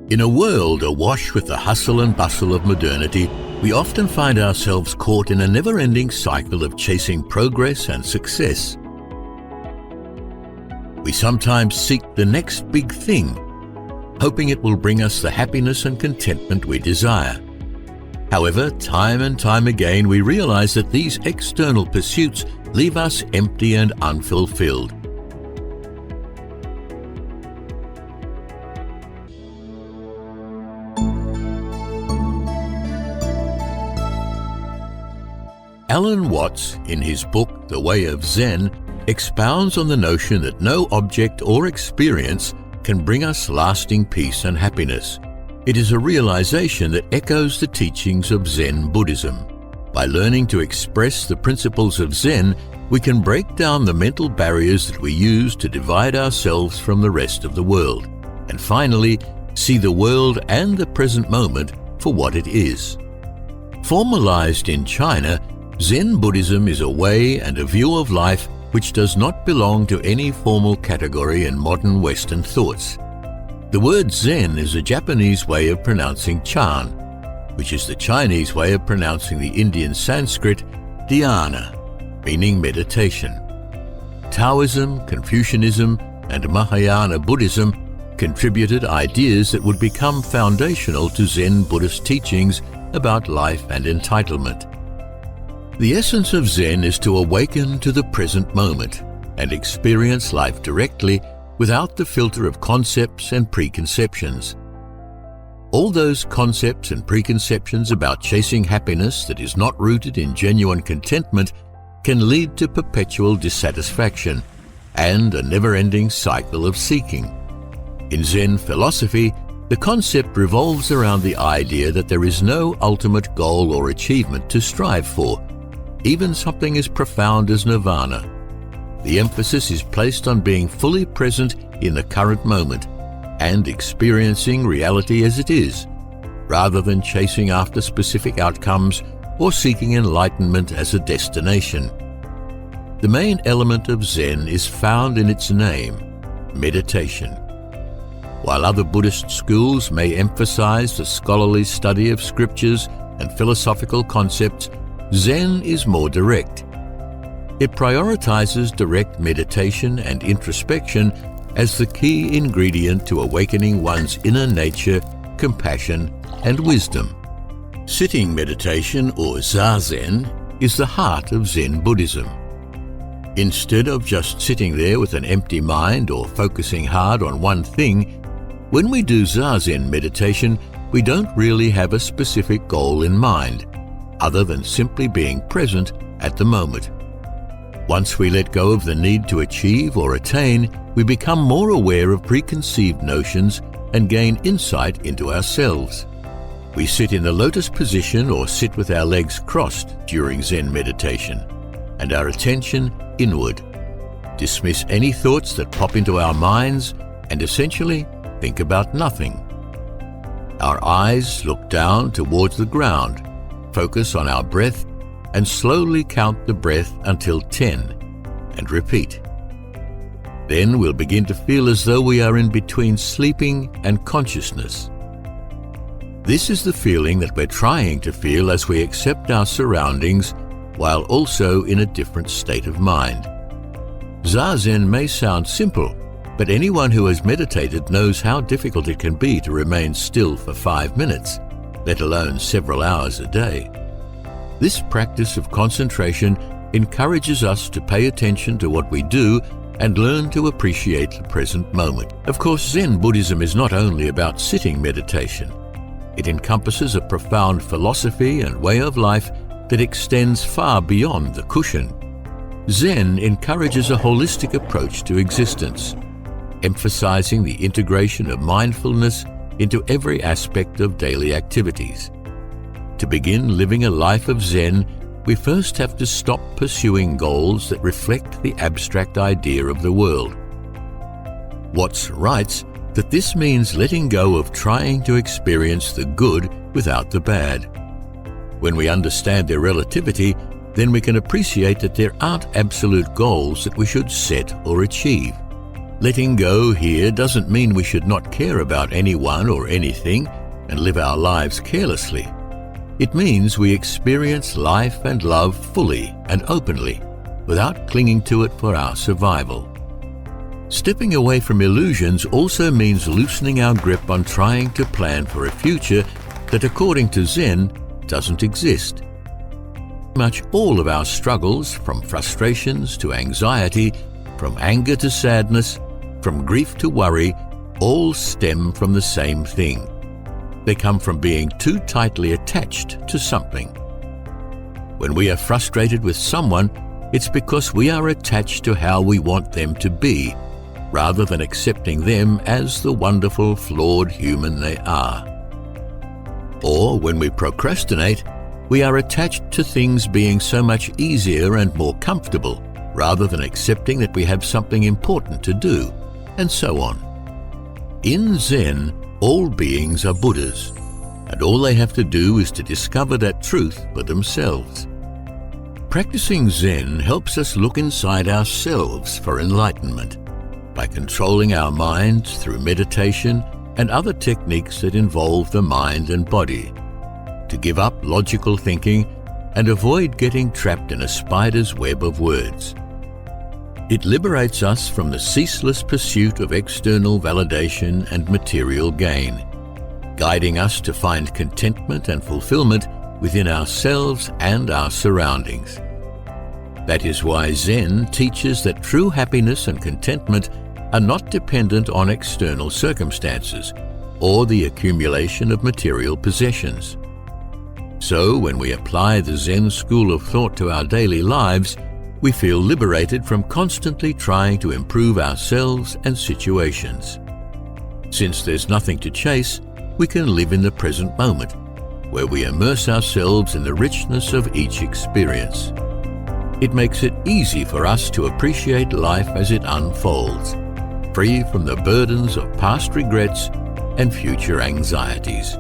In a world awash with the hustle and bustle of modernity, we often find ourselves caught in a never-ending cycle of chasing progress and success. We sometimes seek the next big thing, hoping it will bring us the happiness and contentment we desire. However, time and time again, we realize that these external pursuits leave us empty and unfulfilled. Alan Watts, in his book The Way of Zen, expounds on the notion that no object or experience can bring us lasting peace and happiness. It is a realization that echoes the teachings of Zen Buddhism. By learning to express the principles of Zen, we can break down the mental barriers that we use to divide ourselves from the rest of the world, and finally, see the world and the present moment for what it is. Formalized in China, Zen Buddhism is a way and a view of life which does not belong to any formal category in modern Western thoughts. The word Zen is a Japanese way of pronouncing Chan, which is the Chinese way of pronouncing the Indian Sanskrit dhyana, meaning meditation. Taoism, Confucianism, and Mahayana Buddhism contributed ideas that would become foundational to Zen Buddhist teachings about life and entitlement. The essence of Zen is to awaken to the present moment and experience life directly without the filter of concepts and preconceptions. All those concepts and preconceptions about chasing happiness that is not rooted in genuine contentment can lead to perpetual dissatisfaction and a never-ending cycle of seeking. In Zen philosophy, the concept revolves around the idea that there is no ultimate goal or achievement to strive for, even something as profound as nirvana. The emphasis is placed on being fully present in the current moment and experiencing reality as it is, rather than chasing after specific outcomes or seeking enlightenment as a destination. The main element of Zen is found in its name, meditation. While other Buddhist schools may emphasize the scholarly study of scriptures and philosophical concepts, Zen is more direct. It prioritizes direct meditation and introspection as the key ingredient to awakening one's inner nature, compassion, and wisdom. Sitting meditation, or Zazen, is the heart of Zen Buddhism. Instead of just sitting there with an empty mind or focusing hard on one thing, when we do Zazen meditation, we don't really have a specific goal in mind, other than simply being present at the moment. Once we let go of the need to achieve or attain, we become more aware of preconceived notions and gain insight into ourselves. We sit in the lotus position or sit with our legs crossed during Zen meditation, and our attention inward. Dismiss any thoughts that pop into our minds and essentially think about nothing. Our eyes look down towards the ground, focus on our breath, and slowly count the breath until 10, and repeat. Then we'll begin to feel as though we are in between sleeping and consciousness. This is the feeling that we're trying to feel as we accept our surroundings while also in a different state of mind. Zazen may sound simple, but anyone who has meditated knows how difficult it can be to remain still for 5 minutes, let alone several hours a day. This practice of concentration encourages us to pay attention to what we do and learn to appreciate the present moment. Of course, Zen Buddhism is not only about sitting meditation. It encompasses a profound philosophy and way of life that extends far beyond the cushion. Zen encourages a holistic approach to existence, emphasizing the integration of mindfulness into every aspect of daily activities. To begin living a life of Zen, we first have to stop pursuing goals that reflect the abstract idea of the world. Watts writes that this means letting go of trying to experience the good without the bad. When we understand their relativity, then we can appreciate that there aren't absolute goals that we should set or achieve. Letting go here doesn't mean we should not care about anyone or anything and live our lives carelessly. It means we experience life and love fully and openly, without clinging to it for our survival. Stepping away from illusions also means loosening our grip on trying to plan for a future that, according to Zen, doesn't exist. Much all of our struggles, from frustrations to anxiety, from anger to sadness, from grief to worry, all stem from the same thing. They come from being too tightly attached to something. When we are frustrated with someone, it's because we are attached to how we want them to be, rather than accepting them as the wonderful, flawed human they are. Or when we procrastinate, we are attached to things being so much easier and more comfortable, rather than accepting that we have something important to do, and so on. In Zen, all beings are Buddhas, and all they have to do is to discover that truth for themselves. Practicing Zen helps us look inside ourselves for enlightenment by controlling our minds through meditation and other techniques that involve the mind and body, to give up logical thinking and avoid getting trapped in a spider's web of words. It liberates us from the ceaseless pursuit of external validation and material gain, guiding us to find contentment and fulfillment within ourselves and our surroundings. That is why Zen teaches that true happiness and contentment are not dependent on external circumstances or the accumulation of material possessions. So, when we apply the Zen school of thought to our daily lives, we feel liberated from constantly trying to improve ourselves and situations. Since there's nothing to chase, we can live in the present moment, where we immerse ourselves in the richness of each experience. It makes it easy for us to appreciate life as it unfolds, free from the burdens of past regrets and future anxieties.